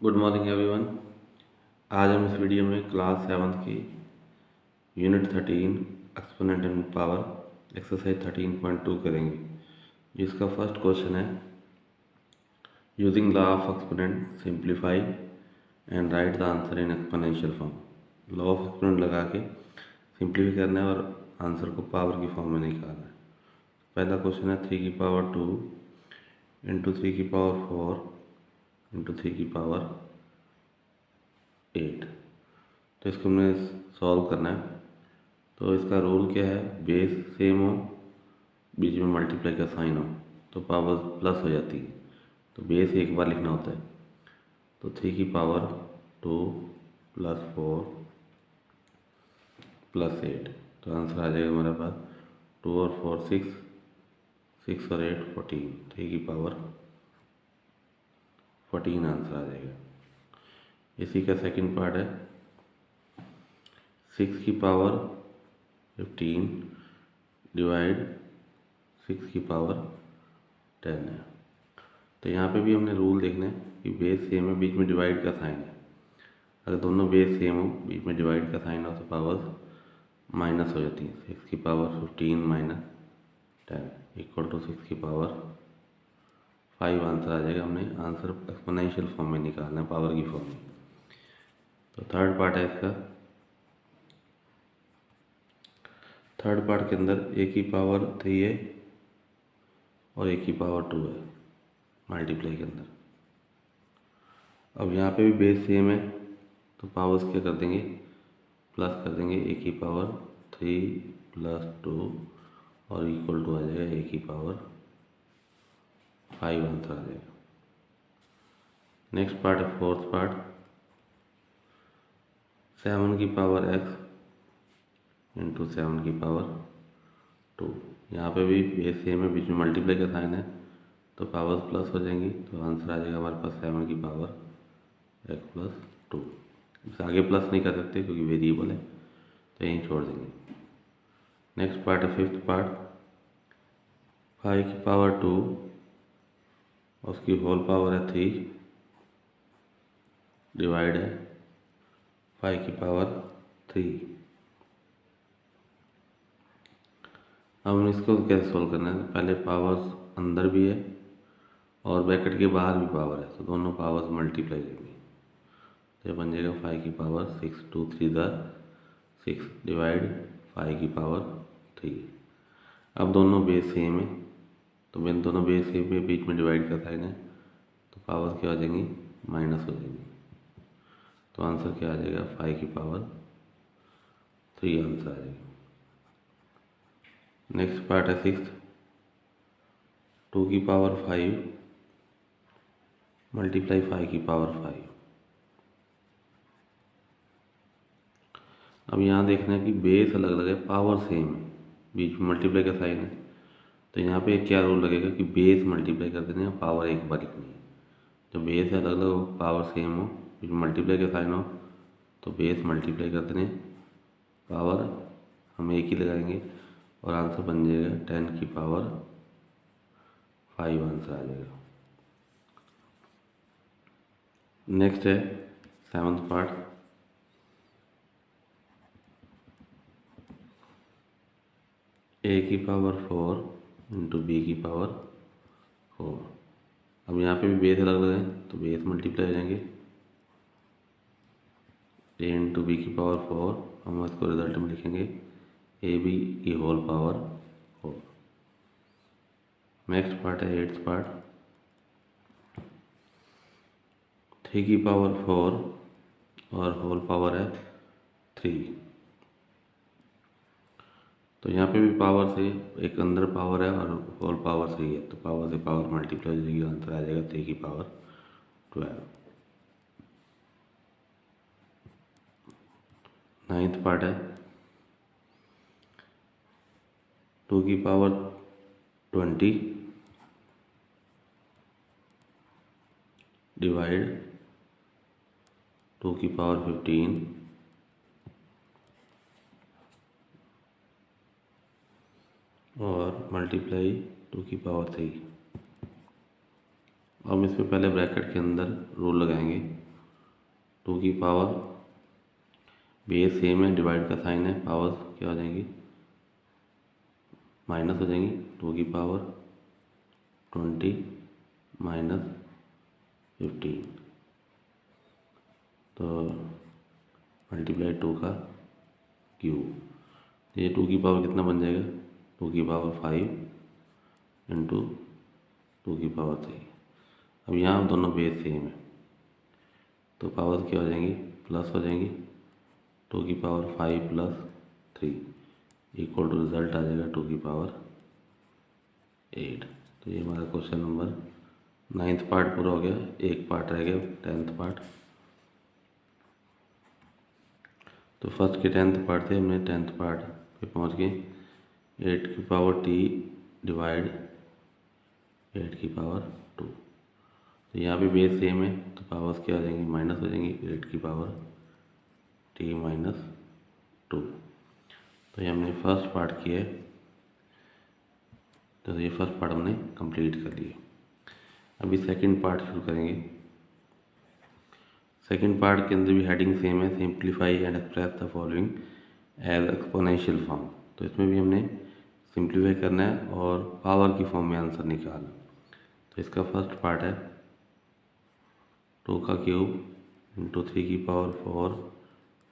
Good morning everyone. आज हम इस वीडियो में क्लास 7 की unit 13 exponent and power exercise 13.2 करेंगे, जिसका फर्स्ट क्वेश्चन है using law of exponent simplify and right the answer in exponential form. Law of exponent लगा के सिंप्लीफाई करना है और आंसर को पावर की फॉर्म में निकालना है। पहला क्वेश्चन है 3 की पावर 2 इंटू 3 की पावर 4 इंटू 3 की पावर 8। तो इसको हमें सॉल्व करना है। तो इसका रूल क्या है, बेस सेम हो, बीच में मल्टीप्लाई का साइन हो तो पावर प्लस हो जाती है। तो बेस एक बार लिखना होता है। तो 3 की पावर 2 प्लस 4 प्लस 8, तो आंसर आ जाएगा हमारे पास 2 और 4 6, 6 और 8 14, 3 की पावर 14 आंसर आ जाएगा। इसी का सेकंड पार्ट है 6 की पावर 15 डिवाइड 6 की पावर 10 है। तो यहाँ पे भी हमने रूल देखना है कि बेस सेम है, बीच में डिवाइड का साइन है। अगर दोनों बेस सेम हो, बीच में डिवाइड का साइन हो तो पावर माइनस हो जाती है। 6 की पावर 15 माइनस 10 इक्वल टू 6 की पावर 5 आंसर आ जाएगा। हमने आंसर एक्सपोनेंशियल फॉर्म में निकालना है, पावर की फॉर्म में। तो थर्ड पार्ट है इसका। थर्ड पार्ट के अंदर a की पावर 3 है और a की पावर 2 है मल्टीप्लाई के अंदर। अब यहाँ पे भी बेस सेम है तो पावर्स क्या कर देंगे, प्लस कर देंगे। a की पावर 3 प्लस 2 और इक्वल टू आ जाएगा a की पावर 5 आंसर आ जाएगा। नेक्स्ट पार्ट है फोर्थ पार्ट 7 की पावर x इंटू 7 की पावर 2। यहाँ पे भी बेस सेम है, बीच में मल्टीप्लाई का साइन है तो पावर्स प्लस हो जाएंगी। तो आंसर आ जाएगा हमारे पास 7 की पावर x प्लस 2। इससे आगे प्लस नहीं कर सकते क्योंकि वेरिएबल है, तो यहीं छोड़ देंगे। नेक्स्ट पार्ट है फिफ्थ पार्ट 5 की पावर 2 उसकी होल पावर है 3 डिवाइड है 5 की पावर 3। अब हम इसको कैसे सोल्व करना है, पहले पावर्स अंदर भी है और ब्रैकेट के बाहर भी पावर है, तो दोनों पावर्स मल्टीप्लाई करेंगे। तो बन जाएगा 5 की पावर 6 2 3 6 डिवाइड 5 की पावर 3। अब दोनों बेस सेम है तो बिन दोनों बेस सेम है, बीच में डिवाइड का साइन है तो पावर क्या हो जाएंगी, माइनस हो जाएंगी। तो आंसर क्या आ जाएगा, 5 की पावर 3 आंसर आ जाएगा। नेक्स्ट पार्ट है सिक्स्थ 2 की पावर 5 मल्टीप्लाई 5 की पावर 5। अब यहाँ देखना है कि बेस अलग अलग है, पावर सेम है, बीच में मल्टीप्लाई का साइन है। तो यहाँ पे क्या रूल लगेगा कि बेस मल्टीप्लाई कर देना है, पावर एक बार लिखनी है। जो बेस अलग अलग हो, पावर सेम हो, बीच में मल्टीप्लाई का साइन हो तो बेस मल्टीप्लाई कर देने, पावर हम एक ही लगाएंगे और आंसर बन जाएगा 10 की पावर 5 आंसर आ जाएगा। नेक्स्ट है सेवन्थ पार्ट a की पावर 4 इंटू बी की पावर 4। अब यहाँ पे भी बेस अलग अलग है तो बेस मल्टीप्लाई हो जाएंगे। a इंटू बी की पावर 4 हम इसको रिजल्ट में लिखेंगे ए बी की होल पावर 4। नेक्स्ट पार्ट है एट्थ पार्ट 3 की पावर 4 और होल पावर है 3। तो यहाँ पे भी पावर से एक अंदर पावर है और होल पावर से ही है, तो पावर से पावर मल्टीप्लाई हो जाएगी, आंसर आ जाएगा 3 की पावर 12। नाइन्थ पार्ट है 2 की पावर 20 डिवाइड 2 की पावर 15 और मल्टीप्लाई 2 की पावर 3। हम इसमें पहले ब्रैकेट के अंदर रूल लगाएंगे टू की पावर बेस सेम है, डिवाइड का साइन है, पावर क्या हो जाएंगी माइनस हो जाएंगी। टू की पावर 20 माइनस 15, तो मल्टीप्लाई 2 का क्यूब। ये 2 की पावर कितना बन जाएगा, 2 की पावर 5 इंटू 2 की पावर 3। अब यहाँ दोनों बेस सेम है तो पावर क्या हो जाएंगी प्लस हो जाएंगी। 2 की power 5 plus 3 equal to result आ जाएगा 2 की पावर 8। तो ये हमारा क्वेश्चन नंबर 9th पार्ट पूरा हो गया, एक पार्ट रह गया 10th पार्ट। तो फर्स्ट के 10th पार्ट थे, हमने 10th पार्ट पे पहुंच गए। 8 की पावर t डिवाइड 8 की पावर 2। तो यहाँ पे बेस सेम है तो पावर्स क्या हो जाएंगी माइनस हो जाएंगी। 8 की पावर t माइनस 2। तो ये हमने फर्स्ट पार्ट किया है, तो ये फर्स्ट पार्ट हमने कंप्लीट कर लिया। अभी सेकंड पार्ट शुरू करेंगे। सेकंड पार्ट के अंदर भी हेडिंग सेम है, simplify and express the following as exponential form. तो इसमें भी हमने सिंप्लीफाई करना है और पावर की फॉर्म में आंसर निकालना। तो इसका फर्स्ट पार्ट है 2 का क्यूब इंटू 3 की पावर 4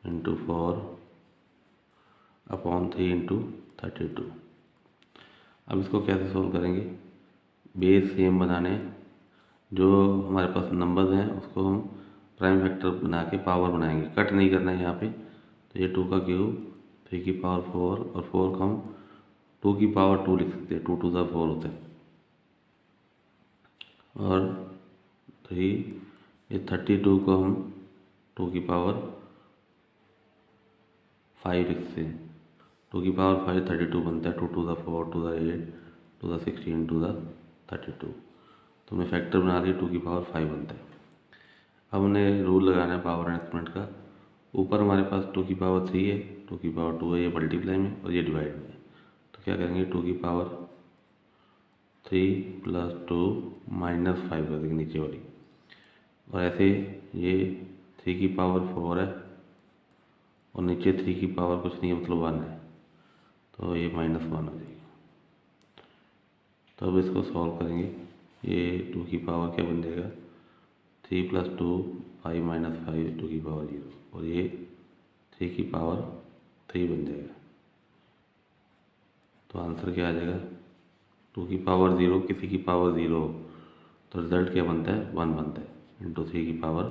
इंटू 4 अपॉन 3 इंटू 32। अब इसको कैसे सोल्व करेंगे, बेस सेम बनाने, जो हमारे पास नंबर्स हैं उसको हम प्राइम फैक्टर बना के पावर बनाएंगे, कट नहीं करना है यहाँ पे। तो ये 2 का क्यूब 3 की पावर 4 और 4 को हम 2 की पावर 2 लिख सकते हैं, 2 टू द 4 होता है। और 3 ये 32 को हम 2 की पावर 5 लिखते हैं। 2 की पावर 5 32 बनता है, 2 to the 4 to the 8 to the 16 to the 32। तो हमने फैक्टर बना दिया, 2 की पावर 5 बनता है। अब हमने रूल लगाना है पावर एंड एक्सपोनेंट का। ऊपर हमारे पास 2 की पावर 3 है, 2 की पावर 2 है, ये मल्टीप्लाई में और ये डिवाइड में। तो क्या करेंगे 2 की पावर 3 प्लस 2 माइनस 5 कर देंगे नीचे वाली। और ऐसे ये 3 की पावर 4 है और नीचे 3 की पावर कुछ नहीं है मतलब 1 है, तो ये -1 हो जाएगी। तो अब इसको सॉल्व करेंगे। ये 2 की पावर क्या बन जाएगा 3 प्लस 2 5 माइनस 5 2 की पावर 0 और ये 3 की पावर 3 बन जाएगा। तो आंसर क्या आ जाएगा 2 की पावर 0 किसी की पावर 0 तो रिजल्ट क्या बनता है 1 बनता है इंटू 3 की पावर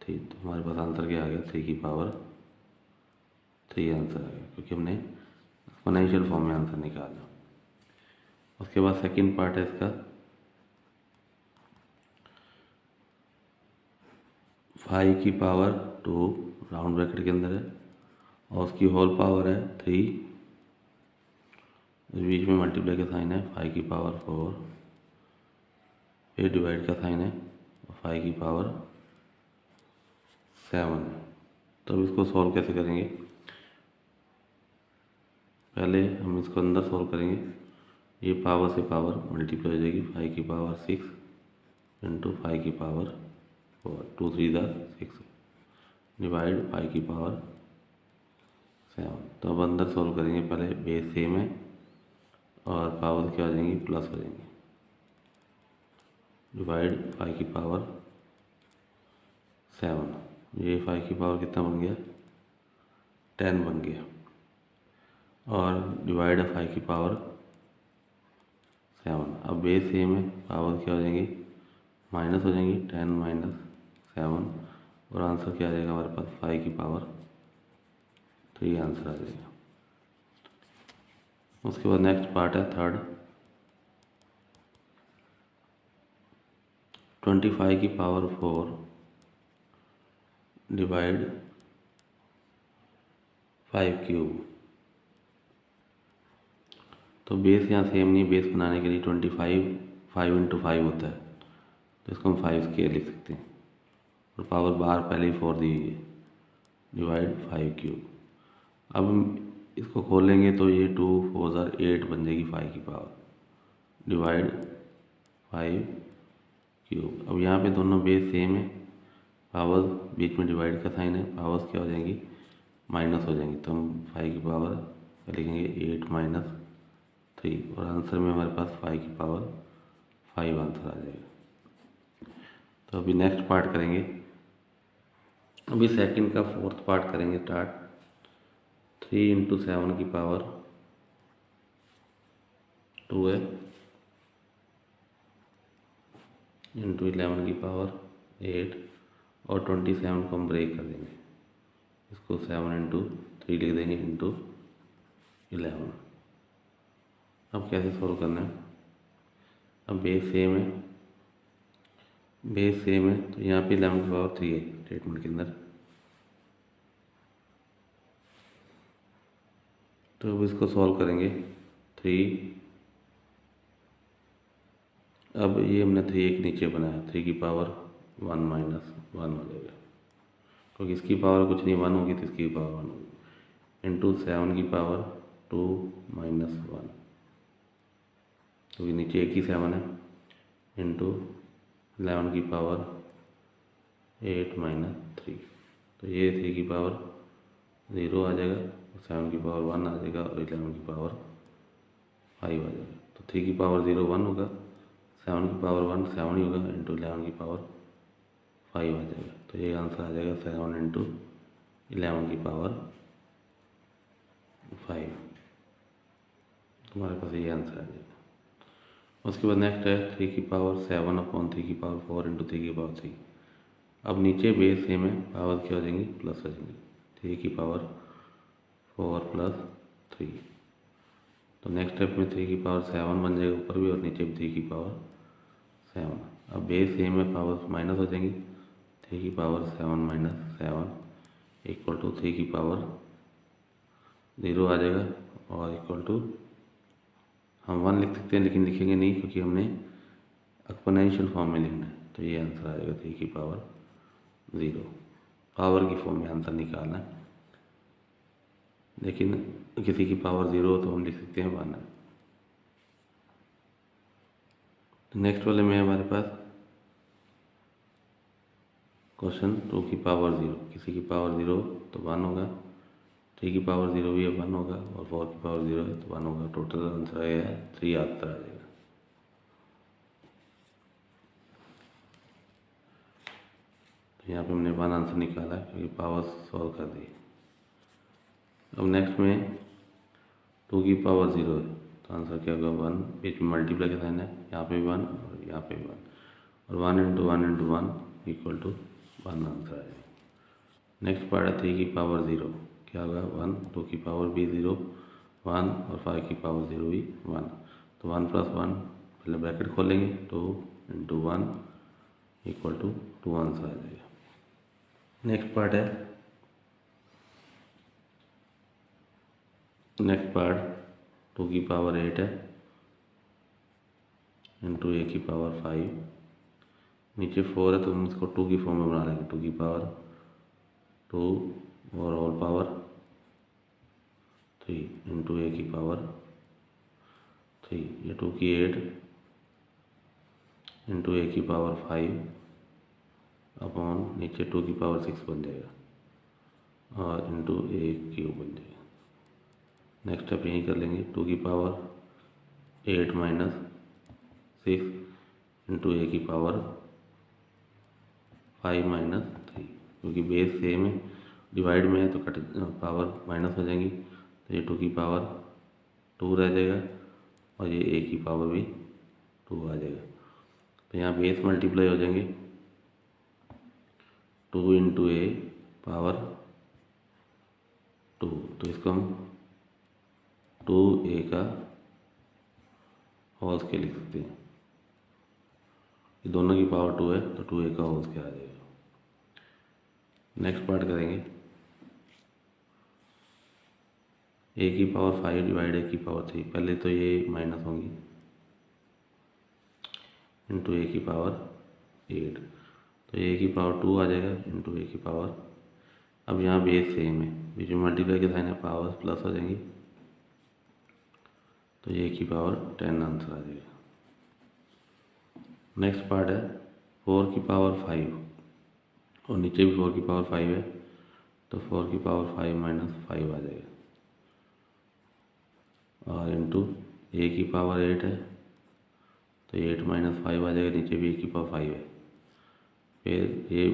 3। तो हमारे पास आंसर क्या आ गया 3 की पावर 3 आंसर आ गया, क्योंकि हमने एक्सपोनेंशियल फॉर्म में आंसर निकाला। उसके बाद सेकंड पार्ट है इसका 5 की पावर 2 राउंड ब्रैकेट के अंदर है और उसकी होल पावर है 3, बीच में मल्टीप्लाई का साइन है, 5 की पावर 4 फिर डिवाइड का साइन है और 5 की पावर 7 है। तो अब इसको सॉल्व कैसे करेंगे, पहले हम इसको अंदर सॉल्व करेंगे। ये पावर से पावर मल्टीप्लाई हो जाएगी, 5 की पावर 6 इंटू 5 की पावर 4 2 3 6 डिवाइड 5 की पावर 7। तो अब अंदर सॉल्व करेंगे, पहले बेस सेम है और पावर क्या हो जाएंगी प्लस हो जाएंगी, डिवाइड 5 की पावर 7। ये 5 की पावर कितना बन गया 10 बन गया और डिवाइड 5 की पावर 7। अब बेस सेम है, पावर क्या हो जाएंगी माइनस हो जाएंगी, 10 माइनस 7 और आंसर क्या आ जाएगा हमारे पास 5 की पावर 3 आंसर आ जाएगा। उसके बाद नेक्स्ट पार्ट है थर्ड 25 की पावर 4 डिवाइड 5 क्यूब। तो बेस यहाँ सेम नहीं, बेस बनाने के लिए 25 5 इंटू 5 होता है, तो इसको हम 5 स्क्वायर लिख सकते हैं और पावर बाहर पहले ही 4 दी हुई है, डिवाइड 5 क्यूब। अब हम इसको खोलेंगे तो ये 2 4 8 बन जाएगी 5 की पावर, डिवाइड 5 क्यूब। अब यहाँ पे दोनों बेस सेम है पावर्स बीच में डिवाइड का साइन है, पावर्स क्या हो जाएंगी, माइनस हो जाएंगी। तो हम 5 की पावर क्या लिखेंगे, 8 माइनस 3, और आंसर में हमारे पास 5 की पावर 5 आंसर आ जाएगा। तो अभी नेक्स्ट पार्ट करेंगे, अभी सेकंड का फोर्थ पार्ट करेंगे स्टार्ट। 3 इंटू 7 की पावर 2 है, इंटू 11 की पावर 8, और 27 को हम ब्रेक कर देंगे, इसको 7 इंटू 3 लिख देंगे इंटू 11। अब कैसे सॉल्व करना है, अब बेस सेम है, बेस सेम है, तो यहाँ पे 11 की पावर 3 है स्टेटमेंट के अंदर। तो अब इसको सॉल्व करेंगे। 3, अब ये हमने 3 एक नीचे बनाया, 3 की पावर 1 माइनस 1 हो जाएगा, क्योंकि इसकी पावर कुछ नहीं 1 होगी तो इसकी पावर 1 होगी, इंटू 7 की पावर 2 माइनस 1, क्योंकि नीचे एक ही 7 है, इंटू 11 की पावर 8 माइनस 3। तो ये 3 की पावर 0 आ जाएगा, 7 की पावर 1 आ जाएगा, और 11 की पावर 5 आ जाएगा। तो 3 की पावर 0 1 होगा, 7 की पावर 1 7 ही होगा, इंटू 11 की पावर 5 आ जाएगा। तो ये आंसर आ जाएगा 7 इंटू 11 की पावर 5, तुम्हारे पास ये आंसर आ जाएगा। उसके बाद नेक्स्ट है 3 की पावर 7 अपॉन 3 की पावर 4 इंटू 3 की पावर 3। अब नीचे बेस सेम है, पावर क्या हो जाएंगी, प्लस हो जाएंगी, 3 की पावर 4 प्लस 3। तो नेक्स्ट स्टेप में 3 की पावर 7 बन जाएगा ऊपर भी, और नीचे भी 3 की पावर 7। अब बेस सेम है, पावर माइनस हो जाएंगी, 3 की पावर 7 माइनस 7 इक्वल टू 3 की पावर 0 आ जाएगा, और इक्वल टू हम 1 लिख सकते हैं, लेकिन लिखेंगे नहीं क्योंकि हमने एक्सपोनेंशियल फॉर्म में लिखना है। तो ये आंसर आ जाएगा 3 की पावर 0, पावर की फॉर्म में आंसर निकालना है, लेकिन किसी की पावर 0 हो तो हम लिख सकते हैं 1। नेक्स्ट वाले में हमारे पास क्वेश्चन 2 की पावर 0, किसी की पावर 0 तो 1 होगा, 3 की पावर 0 भी है 1 होगा, और 4 की पावर 0 है तो 1 होगा। टोटल आंसर आएगा 3 आंसर आ जाएगा। तो यहाँ पे हमने 1 आंसर निकाला है क्योंकि पावर सॉल्व कर दी। अब नेक्स्ट में 2 की पावर 0 है, तो आंसर क्या होगा 1, बीच में मल्टीप्लाई का साइन है, यहाँ पे भी 1 और यहाँ पे भी 1, और 1 into 1 into 1 equal to 1 answer आ जाएगा। नेक्स्ट पार्ट है 3 की पावर 0, क्या होगा 1, 2 की पावर भी 0 1, और 5 की पावर 0 भी 1। तो 1 प्लस 1, पहले ब्रैकेट खोलेंगे, 2 इंटू 1 इक्वल टू 2 आंसर आ जाएगा। नेक्स्ट पार्ट है, नेक्स्ट पार्ट 2 की पावर 8 है, इंटू ए की पावर 5, नीचे 4 है तो हम इसको 2 की फॉर्म में बना लेंगे, 2 की पावर 2 और होल पावर 3 इंटू ए की पावर 3, ये 2 की 8 इंटू ए की पावर 5 अपॉन नीचे 2 की पावर 6 बन जाएगा, और इंटू ए क्यूब बन जाएगा। नेक्स्ट स्टेप यहीं कर लेंगे, 2 की पावर 8 माइनस 6 इंटू ए की पावर 5 माइनस 3, क्योंकि बेस सेम है, डिवाइड में है तो कट पावर माइनस हो जाएंगी, तो ये 2 की पावर 2 रह जाएगा, और ये ए की पावर भी 2 आ जाएगा। तो यहाँ बेस मल्टीप्लाई हो जाएंगे, 2 इंटू ए पावर 2, तो इसको हम 2a का होल स्क्वायर लिख सकते हैं, ये दोनों की पावर 2 है तो 2a का होल स्क्वायर आ जाएगा। नेक्स्ट पार्ट करेंगे, a की पावर 5 डिवाइड a की पावर 3, पहले तो ये माइनस होंगी, इंटू a की पावर 8, तो a की पावर 2 आ जाएगा, इंटू a की पावर, अब यहाँ बेस सेम है, बीच में मल्टीप्लाई के साइन है, पावर प्लस हो जाएंगी, तो ये की पावर 10 आंसर आ जाएगा। नेक्स्ट पार्ट है 4 की पावर 5 और नीचे भी 4 की पावर 5 है, तो 4 की पावर 5 माइनस 5 आ जाएगा। और इंटू ए की पावर 8 है, तो 8 माइनस 5 आ जाएगा, नीचे भी ए की पावर 5 है। फिर ये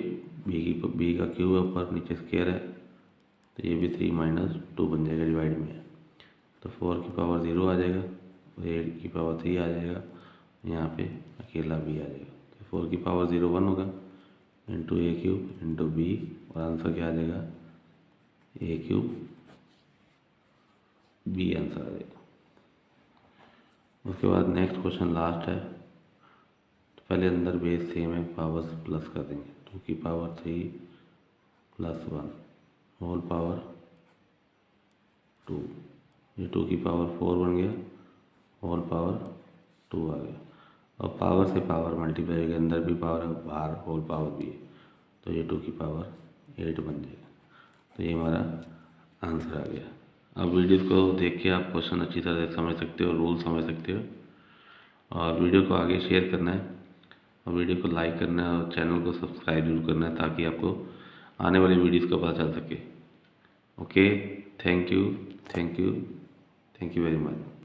बी का क्यूब है, ऊपर नीचे स्क्वायर है, तो ये भी 3 माइनस 2 बन जाएगा, डिवाइड में है। तो 4 की पावर 0 आ जाएगा, और 8 की पावर 3 आ जाएगा, यहाँ पे अकेला बी आ जाएगा। तो 4 की पावर 0 1 होगा, इंटू ए क्यूब इंटू बी, और आंसर क्या आ जाएगा, ए क्यूब बी आंसर आ जाएगा। उसके बाद नेक्स्ट क्वेश्चन लास्ट है। तो पहले अंदर बेस सेम है, पावर्स प्लस कर देंगे। 2 की पावर 3 प्लस 1 होल पावर 2, ये 2 की पावर 4 बन गया, होल पावर 2 आ गया। अब पावर से पावर मल्टीप्लाई होगा, अंदर भी पावर है, बाहर होल पावर भी है, तो ये 2 की पावर 8 बन जाएगा। तो ये हमारा आंसर आ गया। अब वीडियो को देख के आप क्वेश्चन अच्छी तरह से समझ सकते हो, रूल समझ सकते हो, और वीडियो को आगे शेयर करना है, और वीडियो को लाइक करना है, और चैनल को सब्सक्राइब जरूर करना है, ताकि आपको आने वाली वीडियोज़ का पता चल सके। Okay, thank you, thank you, thank you very much.